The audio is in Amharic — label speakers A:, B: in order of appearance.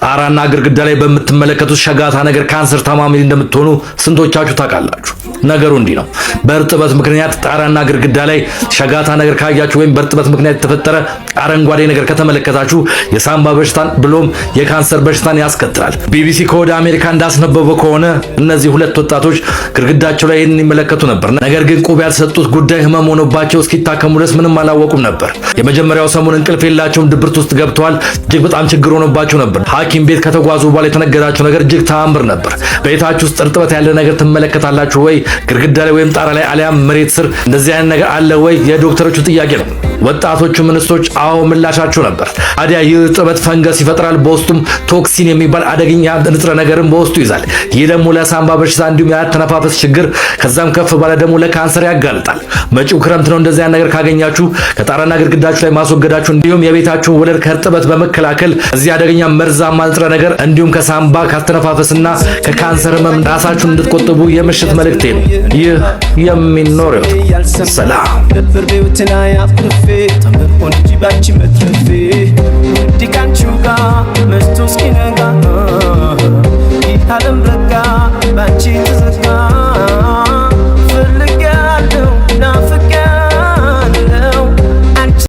A: ጣራና ግድግዳ ላይ በምትመለከቱት ሸጋታ ነገር ካንሰር ታማሚ እንደምትሆኑ ስንቶቻችሁ ታውቃላችሁ? ነገሩ እንዲህ ነው። በእርጥበት ምክንያት ጣራና ግድግዳ ላይ ሸጋታ ነገር ካያችሁ ወይም በእርጥበት ምክንያት የተፈጠረ አረንጓዴ ነገር ከተመለከታችሁ የሳምባ በሽታን ብሎም የካንሰር በሽታን ያስከትላል። ቢቢሲ ከወደ አሜሪካ እንዳስነበበው ከሆነ እነዚህ ሁለት ወጣቶች ግድግዳቸው ላይ ይህንን ይመለከቱ ነበር። ነገር ግን ቁብ ያልሰጡት ጉዳይ ህመም ሆኖባቸው እስኪታከሙ ድረስ ምንም አላወቁም ነበር። የመጀመሪያው ሰሞን እንቅልፍ የላቸውም፣ ድብርት ውስጥ ገብተዋል። እጅግ በጣም ችግር ሆኖባቸው ነበር። ሐኪም ቤት ከተጓዙ በኋላ የተነገራቸው ነገር እጅግ ተአምር ነበር። ቤታችሁ ውስጥ እርጥበት ያለ ነገር ትመለከታላችሁ ወይ? ግድግዳ ላይ ወይም ጣራ ላይ አሊያም መሬት ስር እንደዚህ አይነት ነገር አለ ወይ? የዶክተሮቹ ጥያቄ ነው። ወጣቶቹ ምንስቶች አዎ ምላሻቸው ነበር። ታዲያ ይህ እርጥበት ፈንገስ ይፈጥራል። በውስጡም ቶክሲን የሚባል አደገኛ ንጥረ ነገርን በውስጡ ይዛል። ይህ ደግሞ ለሳምባ በሽታ እንዲሁም የአተነፋፈስ ችግር ከዛም ከፍ ባለ ደግሞ ለካንሰር ያጋልጣል። መጪው ክረምት ነው። እንደዚህ አይነት ነገር ካገኛችሁ ከጣራና ግድግዳችሁ ላይ ማስወገዳችሁ እንዲሁም የቤታችሁን ወለል ከእርጥበት በመከላከል እዚህ አደገኛ መርዛማ ንጥረ ነገር እንዲሁም ከሳምባ ካተነፋፈስና ከካንሰር ህመም ራሳችሁን እንድትቆጥቡ የምሽት መልእክቴ ነው። ይህ የሚኖረው ሰላም
B: መስቶ እስኪነጋ ይህ ዓለም ረጋ ባንቺ ተዘጋ